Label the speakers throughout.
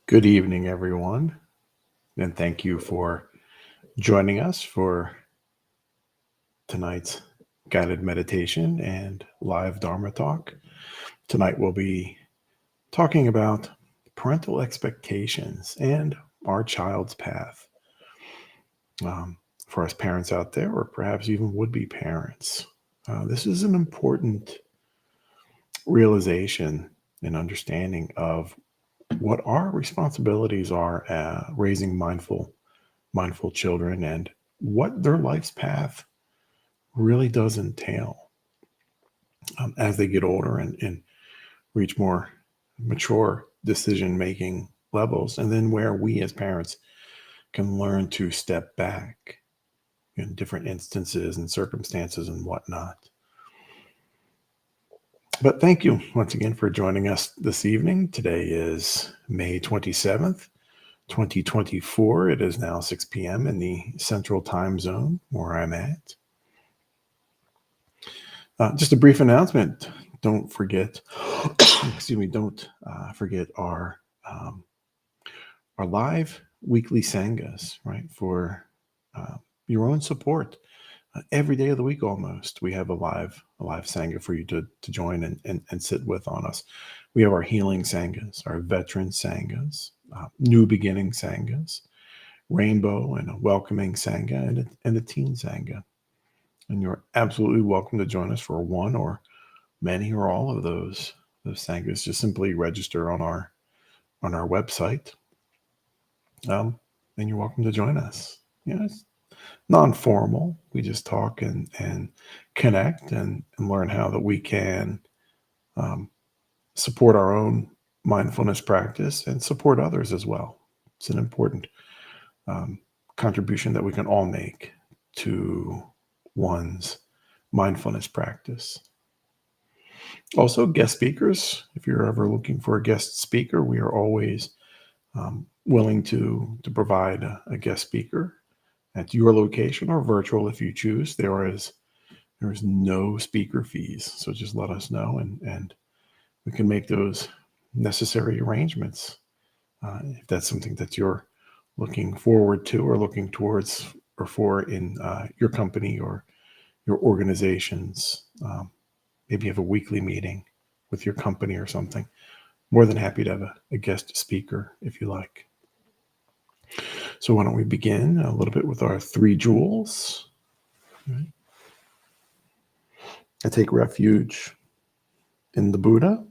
Speaker 1: Good evening, everyone, and thank you for joining us for tonight's guided meditation and live Dharma talk. Tonight we'll be talking about parental expectations and our child's path. For us parents out there, or perhaps even would-be parents, this is an important realization and understanding of what our responsibilities are raising mindful children and what their life's path really does entail as they get older and reach more mature decision-making levels, and then where we as parents can learn to step back in different instances and circumstances and whatnot. But thank you once again for joining us this evening. Today is May 27th, 2024. It is now 6 p.m. in the Central Time Zone where I'm at. Just a brief announcement. Don't forget, don't forget our live weekly sanghas, right? For your own support. Every day of the week almost, we have a live sangha for you to join and sit with on us. We have our healing sanghas, our veteran sanghas, new beginning sanghas, rainbow and a welcoming sangha, and a teen sangha. And you're absolutely welcome to join us for one or many or all of those sanghas. Just simply register on our website, and you're welcome to join us. It's non-formal. We just talk and connect and learn how that we can support our own mindfulness practice and support others as well. It's an important contribution that we can all make to one's mindfulness practice. Also, guest speakers. If you're ever looking for a guest speaker, we are always willing to provide a guest speaker at your location or virtual if you choose. There is no speaker fees, so just let us know and we can make those necessary arrangements if that's something that you're looking forward to or looking towards or for in your company or your organizations. Maybe you have a weekly meeting with your company or something. More than happy to have a guest speaker if you like. So why don't we begin a little bit with our 3 jewels. Right. I take refuge in the Buddha.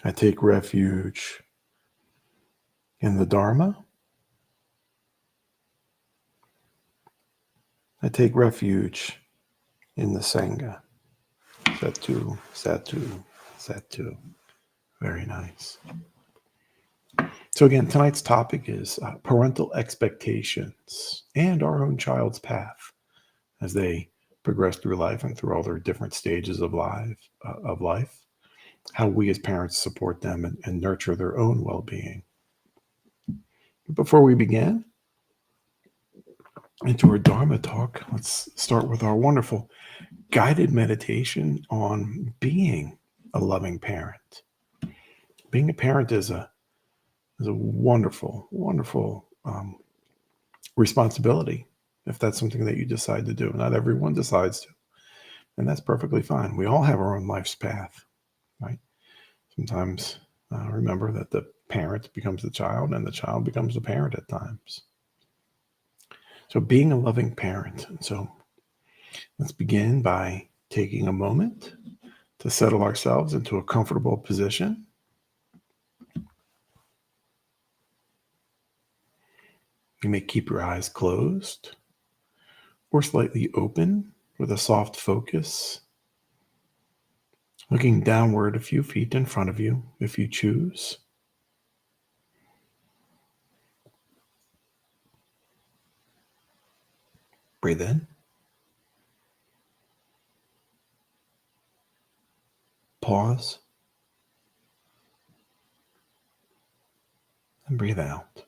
Speaker 1: I take refuge in the Dharma. I take refuge in the Sangha. Sathu, Sathu, Sathu. Very nice. So again, tonight's topic is parental expectations and our own child's path as they progress through life and through all their different stages of life, how we as parents support them and nurture their own well-being. Before we begin into our Dharma talk, let's start with our wonderful guided meditation on being a loving parent. Being a parent is a wonderful, wonderful responsibility if that's something that you decide to do. Not everyone decides to, and that's perfectly fine. We all have our own life's path, right? Sometimes remember that the parent becomes the child and the child becomes the parent at times. So being a loving parent. So let's begin by taking a moment to settle ourselves into a comfortable position. You may keep your eyes closed or slightly open with a soft focus, looking downward a few feet in front of you if you choose. Breathe in. Pause. And breathe out.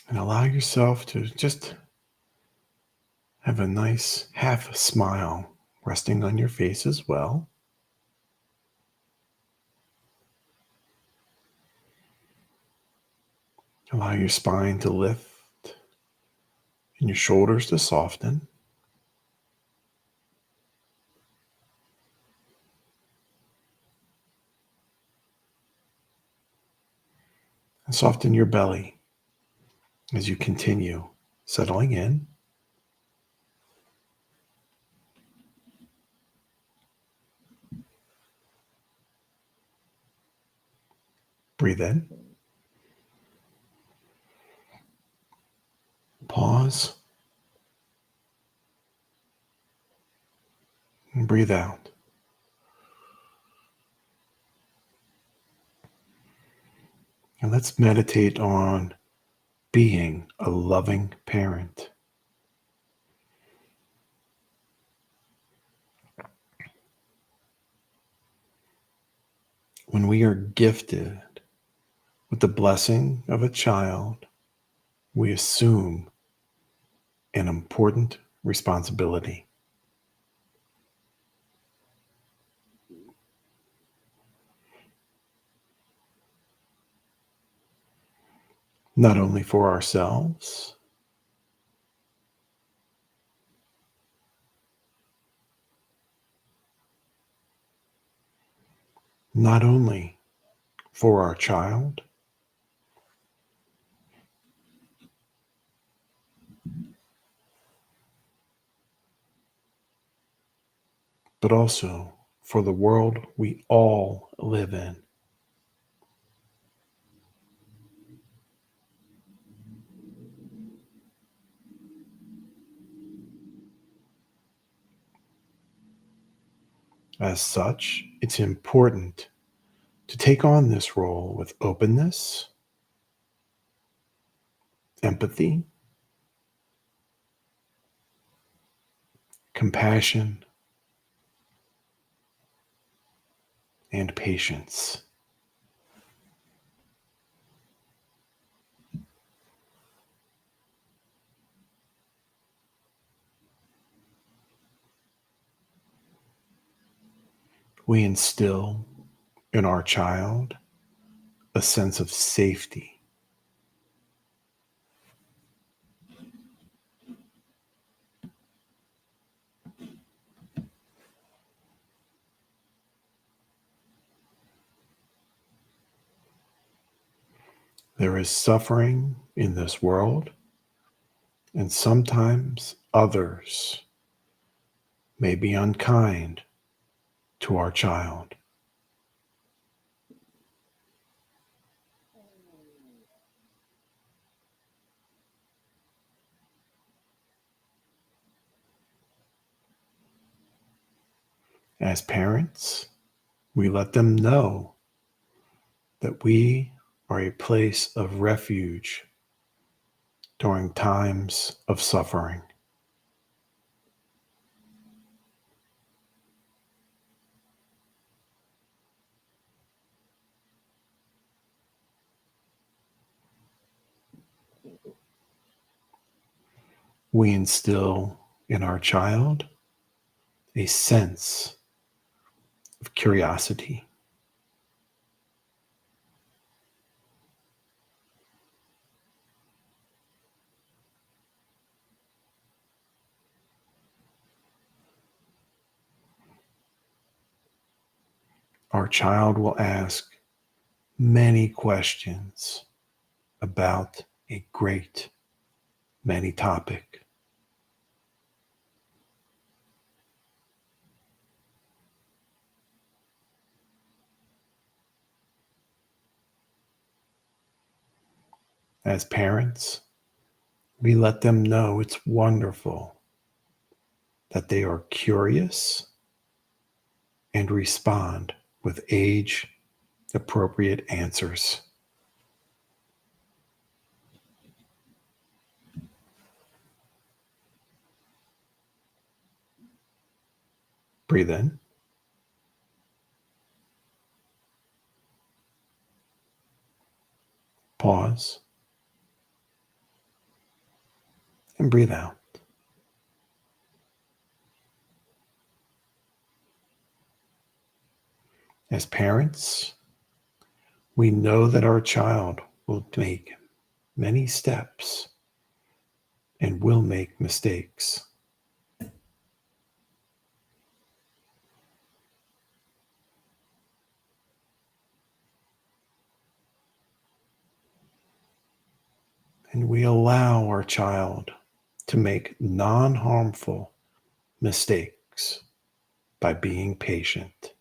Speaker 1: And allow yourself to just have a nice half smile resting on your face as well. Allow your spine to lift and your shoulders to soften. And soften your belly as you continue settling in. Breathe in. Pause. And breathe out. And let's meditate on being a loving parent. When we are gifted with the blessing of a child, we assume an important responsibility. Not only for ourselves, not only for our child, but also for the world we all live in. As such, it's important to take on this role with openness, empathy, compassion, and patience. We instill in our child a sense of safety. There is suffering in this world, and sometimes others may be unkind to our child. As parents, we let them know that we are a place of refuge during times of suffering. We instill in our child a sense of curiosity. Our child will ask many questions about a great many topic. As parents, we let them know it's wonderful that they are curious and respond with age appropriate answers. Breathe in. Pause. And breathe out. As parents, we know that our child will make many steps and will make mistakes. And we allow our child to make non-harmful mistakes by being patient.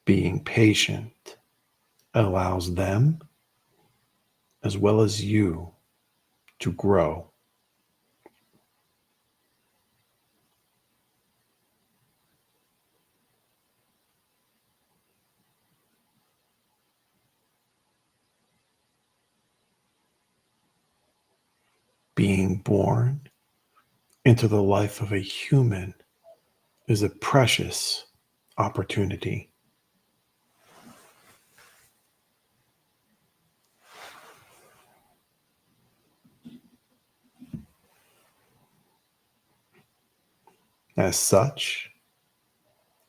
Speaker 1: Being patient allows them, as well as you, to grow. Being born into the life of a human is a precious opportunity. As such,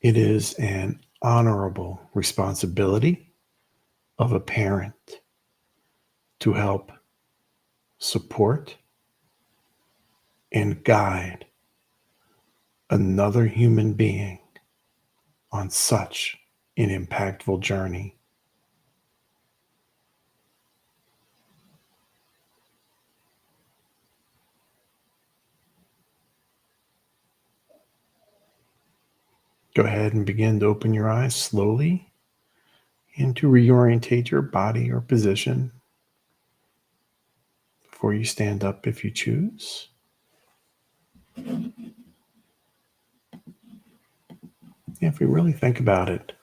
Speaker 1: it is an honorable responsibility of a parent to help support and guide another human being on such an impactful journey. Go ahead and begin to open your eyes slowly and to reorientate your body or position before you stand up if you choose. If we really think about it,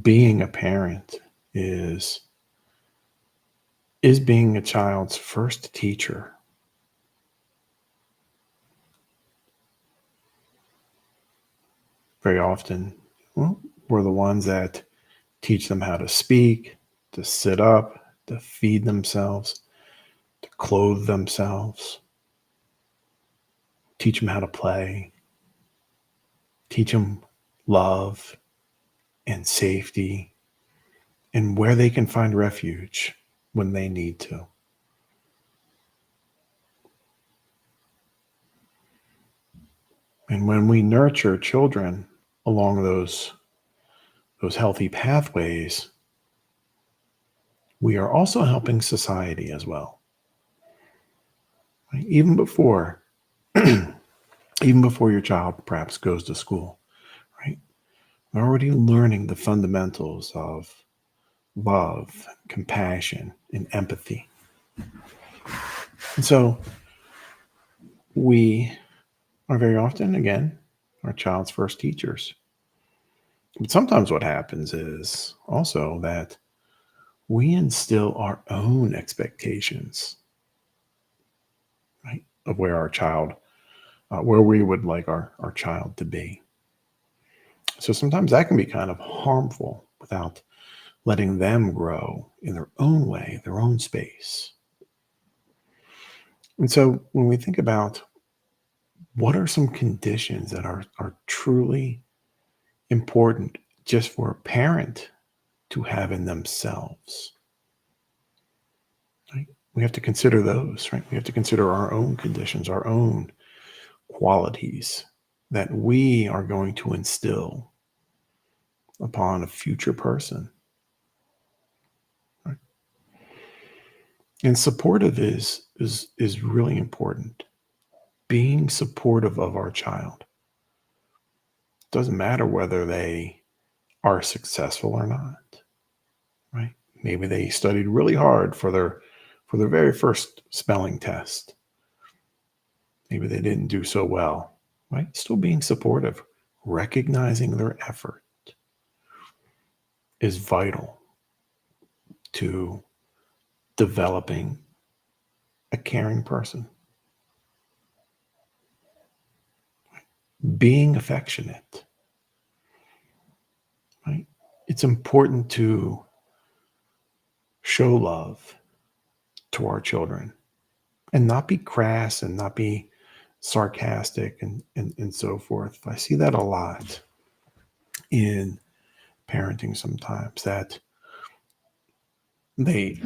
Speaker 1: being a parent is being a child's first teacher. Very often, we're the ones that teach them how to speak, to sit up, to feed themselves, to clothe themselves, teach them how to play, teach them love and safety and where they can find refuge when they need to. And when we nurture children along those healthy pathways, we are also helping society as well. Right? Even before your child perhaps goes to school, right? They're already learning the fundamentals of love, compassion, and empathy. And so we are very often, again, our child's first teachers. But sometimes what happens is also that we instill our own expectations, right, of where our child, where we would like our child to be. So sometimes that can be kind of harmful without letting them grow in their own way, their own space. And so when we think about what are some conditions that are truly important just for a parent to have in themselves, right? We have to consider those, right? We have to consider our own conditions, our own qualities that we are going to instill upon a future person. Right? And supportive is really important. Being supportive of our child. Doesn't matter whether they are successful or not. Right? Maybe they studied really hard for their very first spelling test. Maybe they didn't do so well. Right? Still being supportive, recognizing their effort is vital to developing a caring person. Being affectionate, right? It's important to show love to our children, and not be crass and not be sarcastic and so forth. I see that a lot in parenting sometimes, that the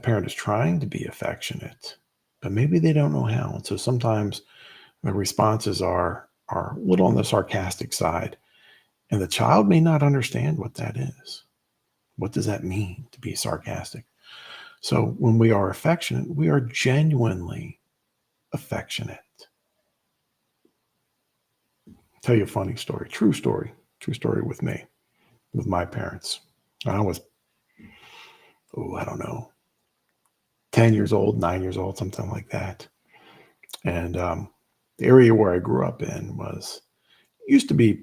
Speaker 1: parent is trying to be affectionate, but maybe they don't know how. And so sometimes the responses are a little on the sarcastic side, and the child may not understand what that is. What does that mean to be sarcastic? So when we are affectionate, we are genuinely affectionate. Tell you a funny story, true story with me, with my parents. I was, I don't know, 10 years old, 9 years old, something like that. And the area where I grew up in used to be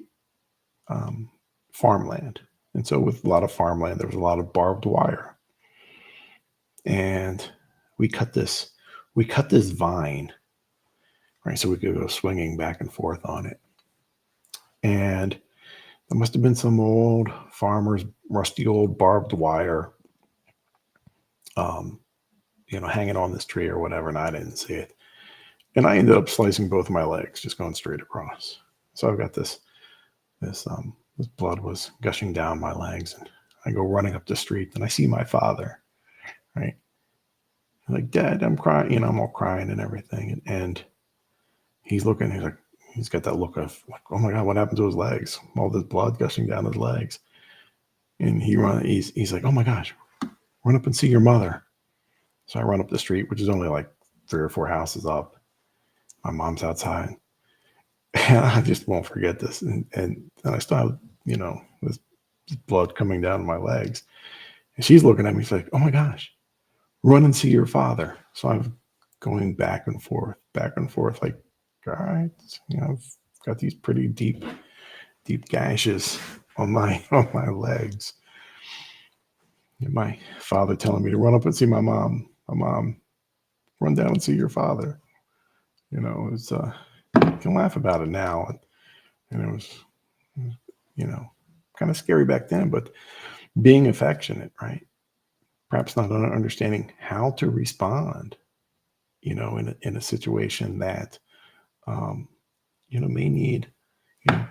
Speaker 1: farmland. And so with a lot of farmland, there was a lot of barbed wire. And we cut this vine, right? So we could go swinging back and forth on it. And there must have been some old farmer's rusty old barbed wire, hanging on this tree or whatever, and I didn't see it. And I ended up slicing both of my legs, just going straight across. So I've got this blood was gushing down my legs, and I go running up the street, and I see my father, right? I'm like, Dad, I'm crying, I'm all crying and everything. And he's looking, he's got that look of like, oh my God, what happened to his legs? All this blood gushing down his legs. And he's like, oh my gosh, run up and see your mother. So I run up the street, which is only like 3 or 4 houses up. My mom's outside. And I just won't forget this. And I still have, this blood coming down my legs. And she's looking at me, she's like, oh my gosh, run and see your father. So I'm going back and forth, like, all right, I've got these pretty deep gashes on my legs. And my father telling me to run up and see my mom. My mom, run down and see your father. It's you can laugh about it now, and it was, kind of scary back then. But being affectionate, right? Perhaps not understanding how to respond, in a situation that, may need, a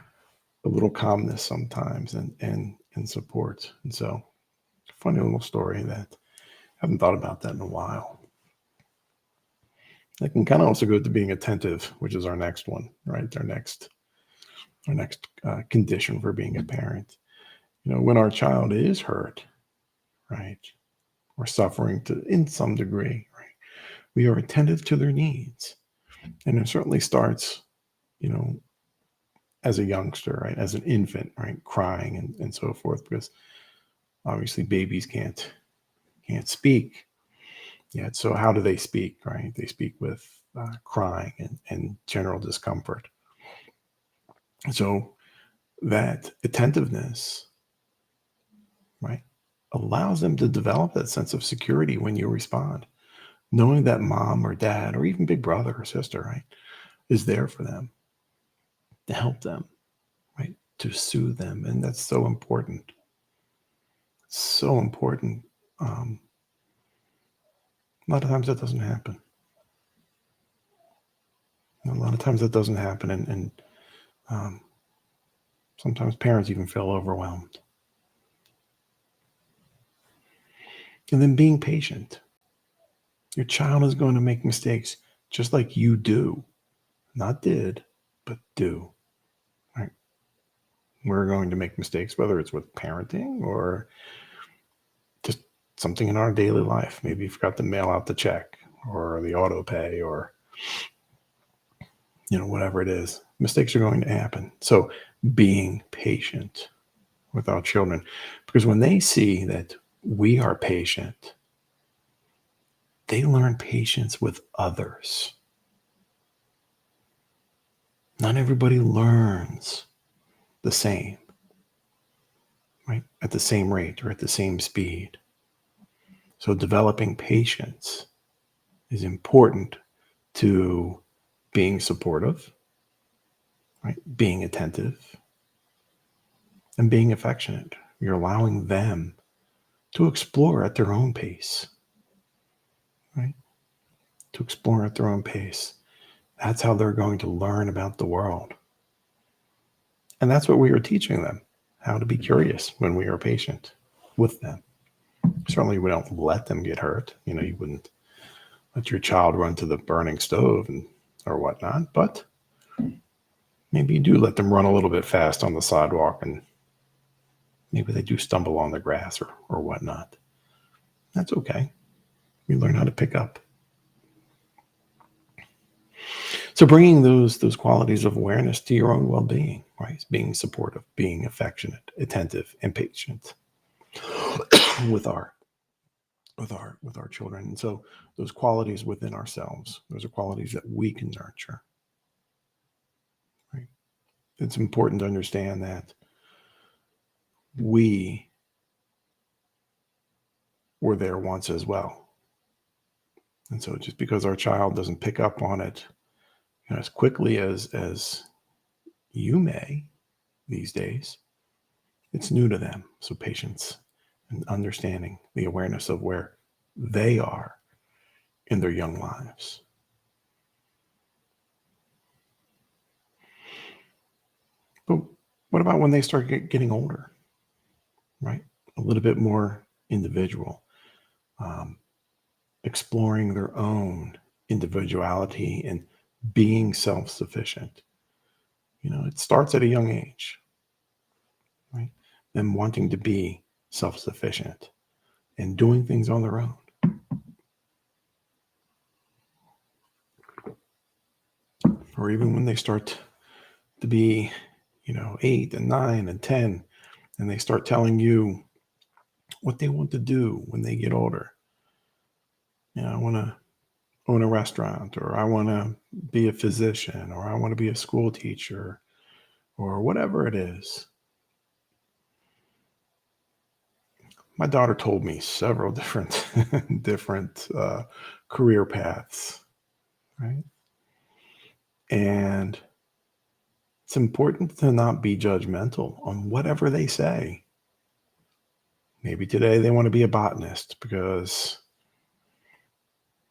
Speaker 1: little calmness sometimes and support. And so, funny little story that I haven't thought about that in a while. That can kind of also go to being attentive, which is our next one, right? Our next condition for being a parent. When our child is hurt, right, or suffering in some degree, right, we are attentive to their needs. And it certainly starts, as a youngster, right, as an infant, right, crying and so forth, because obviously babies can't speak yet. So how do they speak, right? They speak with crying and general discomfort. So that attentiveness, right, allows them to develop that sense of security when you respond, knowing that mom or dad or even big brother or sister, right, is there for them, to help them, right, to soothe them. And that's so important. So important. A lot of times that doesn't happen. And sometimes parents even feel overwhelmed. And then being patient. Your child is going to make mistakes just like you do. Not did, but do. Right? We're going to make mistakes, whether it's with parenting or just something in our daily life. Maybe you forgot to mail out the check or the auto pay or, whatever it is. Mistakes are going to happen. So being patient with our children, because when they see that we are patient, they learn patience with others. Not everybody learns the same, right? At the same rate or at the same speed. So developing patience is important to being supportive, right? Being attentive and being affectionate. You're allowing them to explore at their own pace, right? to explore at their own pace. That's how they're going to learn about the world. And that's what we are teaching them, how to be curious when we are patient with them. Certainly, we don't let them get hurt. You wouldn't let your child run to the burning stove or whatnot, but maybe you do let them run a little bit fast on the sidewalk, and maybe they do stumble on the grass or whatnot. That's okay. You learn how to pick up. So bringing those qualities of awareness to your own well-being, right? Being supportive, being affectionate, attentive, and patient with our children. And so those qualities within ourselves, those are qualities that we can nurture. Right? It's important to understand that we were there once as well. And so just because our child doesn't pick up on it as quickly as you may these days, it's new to them. So patience and understanding the awareness of where they are in their young lives. But what about when they start getting older, right? A little bit more individual, exploring their own individuality and being self-sufficient. It starts at a young age, right? Them wanting to be self-sufficient and doing things on their own. Or even when they start to be, 8 and 9 and 10, and they start telling you what they want to do when they get older. I want to own a restaurant, or I want to be a physician, or I want to be a school teacher, or whatever it is. My daughter told me several different career paths, right? And it's important to not be judgmental on whatever they say. Maybe today they want to be a botanist because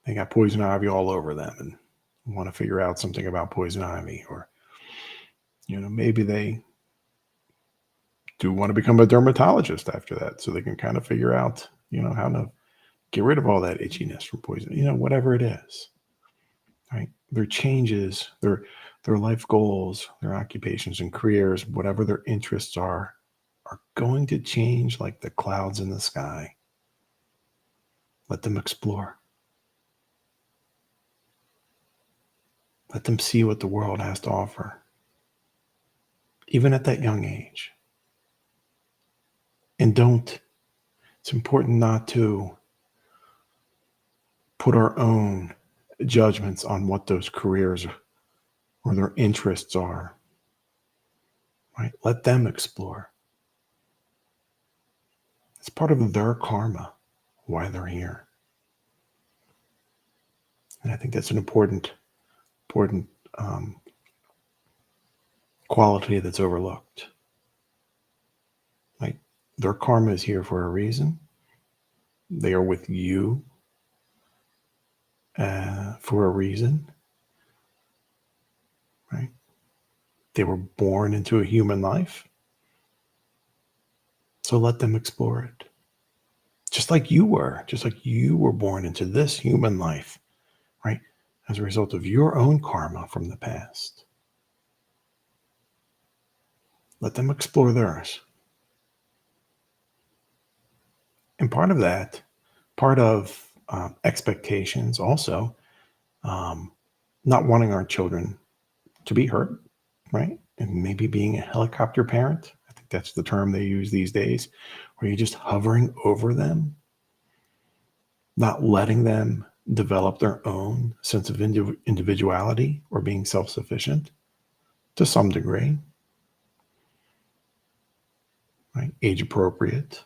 Speaker 1: they got poison ivy all over them and want to figure out something about poison ivy. Or, maybe they do want to become a dermatologist after that so they can kind of figure out, how to get rid of all that itchiness from poison, whatever it is, right? Their changes, their life goals, their occupations and careers, whatever their interests are going to change like the clouds in the sky. Let them explore. Let them see what the world has to offer, even at that young age. And it's important not to put our own judgments on what those careers or their interests are, right? Let them explore. It's part of their karma, why they're here. And I think that's an important quality that's overlooked. Like, their karma is here for a reason. They are with you for a reason, right? They were born into a human life. So let them explore it. Just like you were born into this human life, right? As a result of your own karma from the past. Let them explore theirs. And part of expectations also, not wanting our children to be hurt, right? And maybe being a helicopter parent. I think that's the term they use these days, where you're just hovering over them, not letting them develop their own sense of individuality or being self-sufficient to some degree, right? Age appropriate.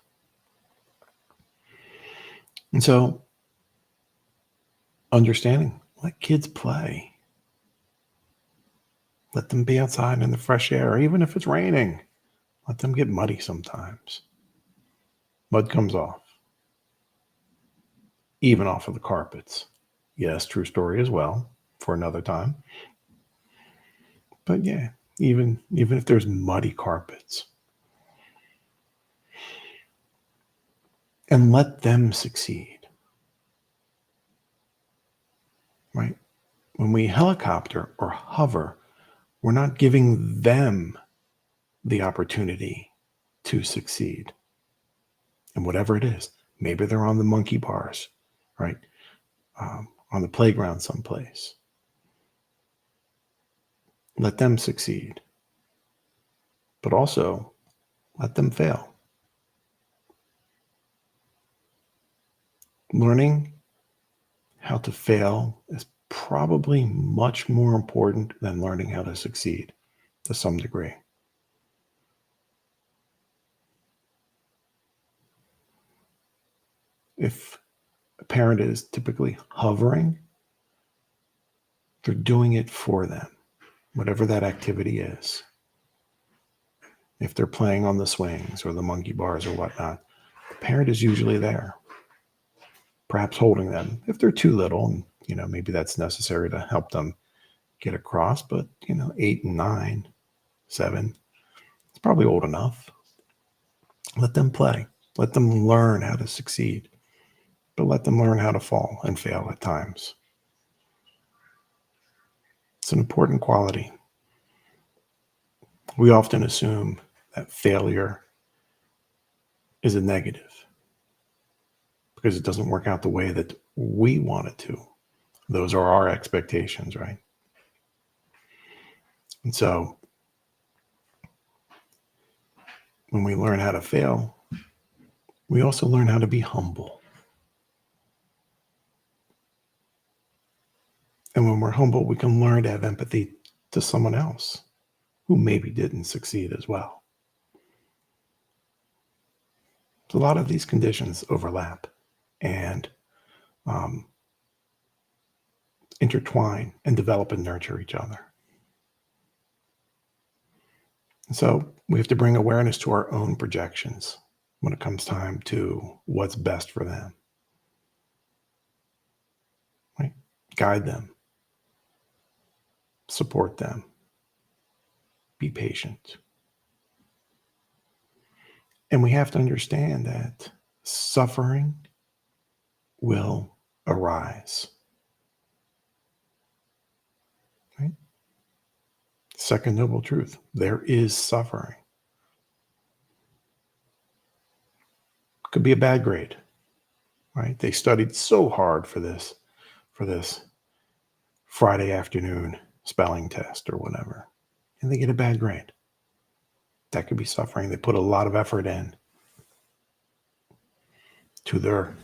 Speaker 1: And so understanding, let kids play. Let them be outside in the fresh air, even if it's raining. Let them get muddy sometimes. Mud comes off, even off of the carpets. Yes, true story as well for another time. But yeah, even if there's muddy carpets, and let them succeed, right? When we helicopter or hover, we're not giving them the opportunity to succeed. And whatever it is, maybe they're on the monkey bars, right? On the playground someplace. Let them succeed, but also let them fail. Learning how to fail is probably much more important than learning how to succeed to some degree. If a parent is typically hovering, they're doing it for them, whatever that activity is. If they're playing on the swings or the monkey bars or whatnot, the parent is usually there, perhaps holding them if they're too little, and maybe that's necessary to help them get across. But 8 and 9, 7, it's probably old enough. Let them play. Let them learn how to succeed, but let them learn how to fall and fail at times. It's an important quality. We often assume that failure is a negative because it doesn't work out the way that we want it to. Those are our expectations, right? And so when we learn how to fail, we also learn how to be humble. And when we're humble, we can learn to have empathy to someone else who maybe didn't succeed as well. So a lot of these conditions overlap and intertwine and develop and nurture each other. So we have to bring awareness to our own projections when it comes time to what's best for them. Right? Guide them, support them, be patient. And we have to understand that suffering will arise. Right? Second noble truth, there is suffering. Could be a bad grade, right? They studied so hard for this Friday afternoon spelling test or whatever, and they get a bad grade. That could be suffering. They put a lot of effort in to their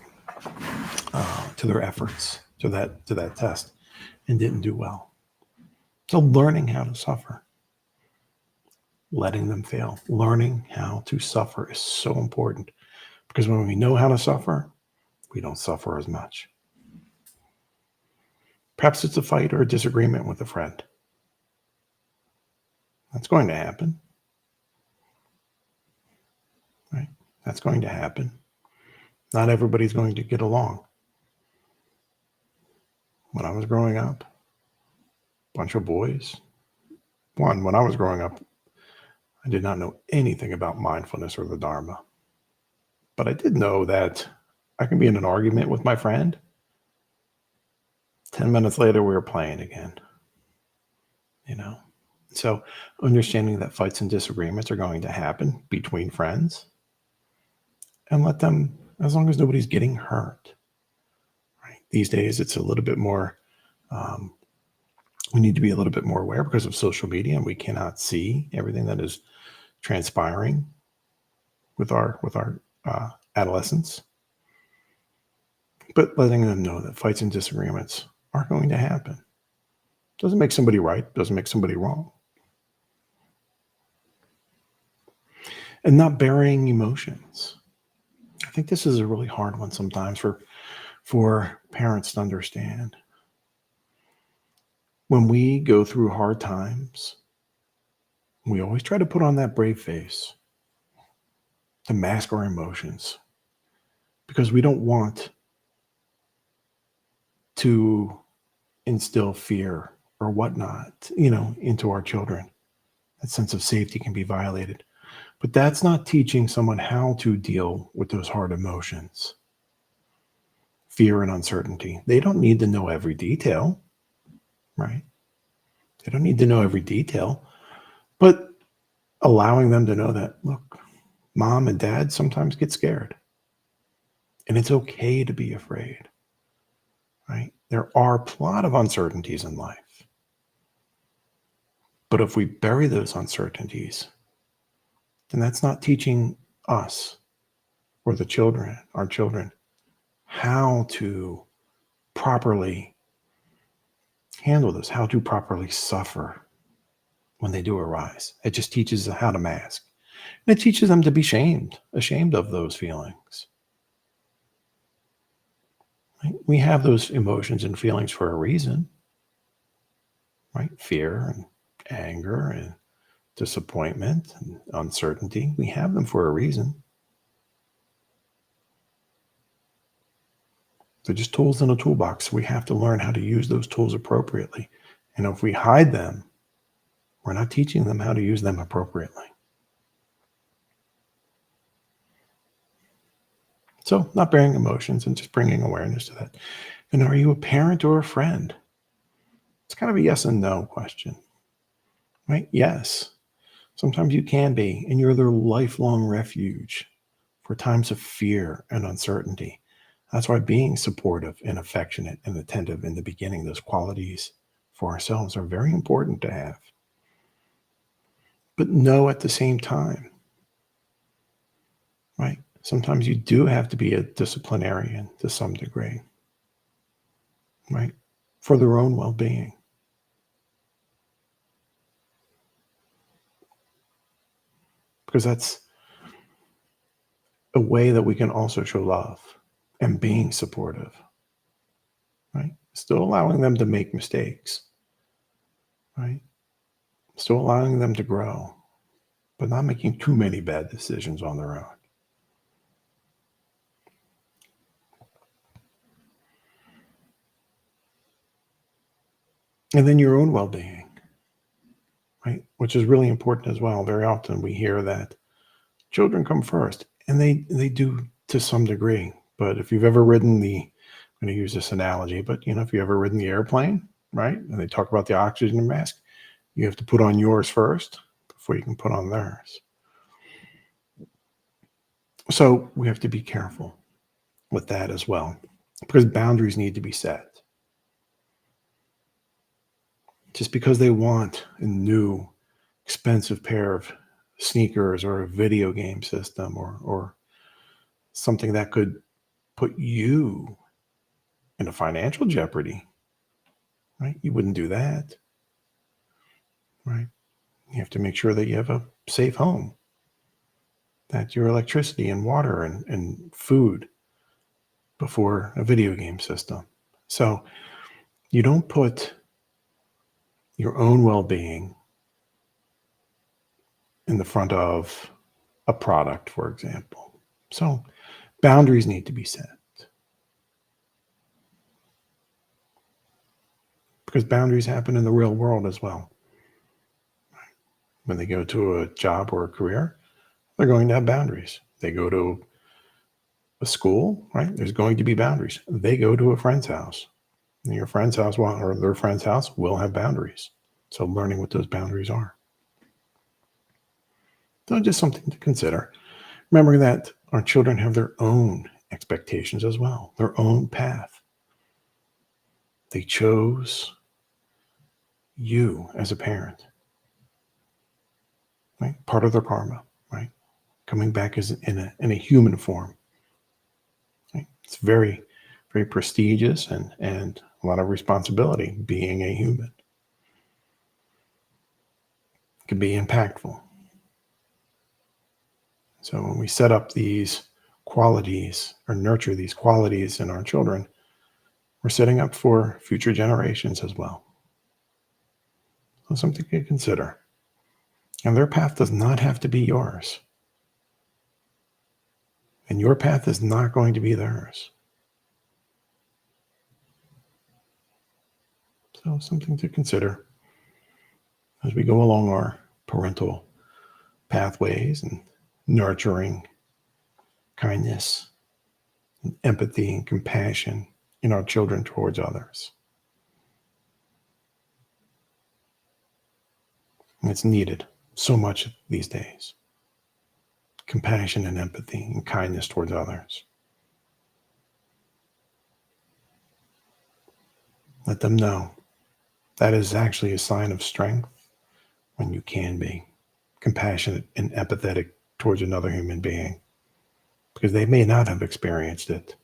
Speaker 1: efforts to that test and didn't do well. So learning how to suffer, letting them fail, learning how to suffer is so important, because when we know how to suffer, we don't suffer as much. Perhaps it's a fight or a disagreement with a friend. That's going to happen. Right? That's going to happen. Not everybody's going to get along. When I was growing up, a bunch of boys. When I was growing up, I did not know anything about mindfulness or the Dharma. But I did know that I can be in an argument with my friend. 10 minutes later, we were playing again. So understanding that fights and disagreements are going to happen between friends, and let them, as long as nobody's getting hurt. Right? These days, it's a little bit more, we need to be a little bit more aware because of social media, and we cannot see everything that is transpiring with our adolescents. But letting them know that fights and disagreements are going to happen. Doesn't make somebody right, doesn't make somebody wrong. And not burying emotions. I think this is a really hard one sometimes for parents to understand. When we go through hard times, we always try to put on that brave face to mask our emotions, because we don't want to instill fear or whatnot, into our children. That sense of safety can be violated. But that's not teaching someone how to deal with those hard emotions, fear and uncertainty. They don't need to know every detail, right? They don't need to know every detail, but allowing them to know that, look, mom and dad sometimes get scared, and it's okay to be afraid, right? There are a lot of uncertainties in life, but if we bury those uncertainties, then that's not teaching us or our children, how to properly handle this, how to properly suffer when they do arise. It just teaches them how to mask. And it teaches them to be ashamed of those feelings. Right? We have those emotions and feelings for a reason, right? Fear and anger and disappointment and uncertainty. We have them for a reason. They're just tools in a toolbox. We have to learn how to use those tools appropriately. And if we hide them, we're not teaching them how to use them appropriately. So not bearing emotions and just bringing awareness to that. And are you a parent or a friend? It's kind of a yes and no question, right? Yes. Sometimes you can be, and you're their lifelong refuge for times of fear and uncertainty. That's why being supportive and affectionate and attentive in the beginning, those qualities for ourselves are very important to have. But know at the same time, right? Sometimes you do have to be a disciplinarian to some degree, right? For their own well-being. Because that's a way that we can also show love and being supportive, right? Still allowing them to make mistakes, right? Still allowing them to grow, but not making too many bad decisions on their own. And then your own well-being, right? Which is really important as well. Very often we hear that children come first, and they do to some degree. But if you've ever ridden I'm going to use this analogy, but if you've ever ridden the airplane, right? And they talk about the oxygen mask, you have to put on yours first before you can put on theirs. So we have to be careful with that as well, because boundaries need to be set. Just because they want a new expensive pair of sneakers or a video game system or something that could put you in a financial jeopardy, right? You wouldn't do that, right? You have to make sure that you have a safe home, that your electricity and water and food before a video game system. So you don't put your own well-being in the front of a product, for example. So boundaries need to be set, because boundaries happen in the real world as well. When they go to a job or a career, they're going to have boundaries. They go to a school, right? There's going to be boundaries. They go to a friend's house. And your friend's house or their friend's house will have boundaries. So learning what those boundaries are. So just something to consider. Remembering that our children have their own expectations as well, their own path. They chose you as a parent, right? Part of their karma, right? Coming back as in a human form. Right? It's very, very prestigious and a lot of responsibility being a human. It can be impactful. So when we set up these qualities or nurture these qualities in our children, we're setting up for future generations as well. So something to consider. And their path does not have to be yours. And your path is not going to be theirs. So something to consider as we go along our parental pathways and nurturing kindness, and empathy, and compassion in our children towards others. And it's needed so much these days. Compassion and empathy and kindness towards others. Let them know that is actually a sign of strength when you can be compassionate and empathetic towards another human being, because they may not have experienced it.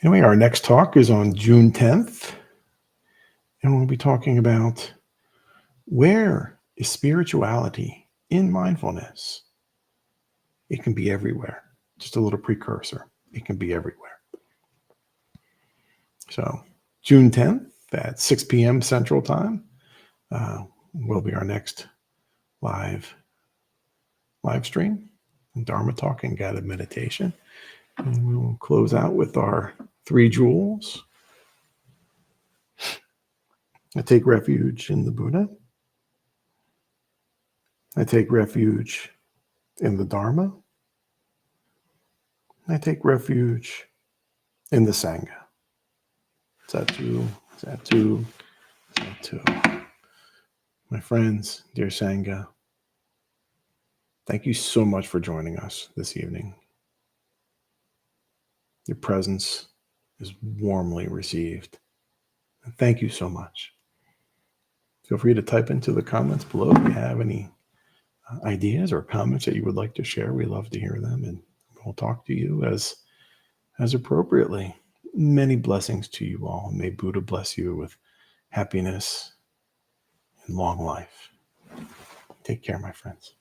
Speaker 1: Anyway, our next talk is on June 10th, and we'll be talking about where is spirituality in mindfulness. It can be everywhere. Just a little precursor. It can be everywhere. So June 10th at 6 p.m. Central Time will be our next live stream, Dharma talk and guided meditation. And we will close out with our 3 jewels. I take refuge in the Buddha. I take refuge in the Dharma. I take refuge in the Sangha. Sathu, Sathu, Sathu. My friends, dear Sangha, thank you so much for joining us this evening. Your presence is warmly received. And thank you so much. Feel free to type into the comments below if you have any ideas or comments that you would like to share. We love to hear them, and we'll talk to you as appropriately. Many blessings to you all. May Buddha bless you with happiness and long life. Take care, my friends.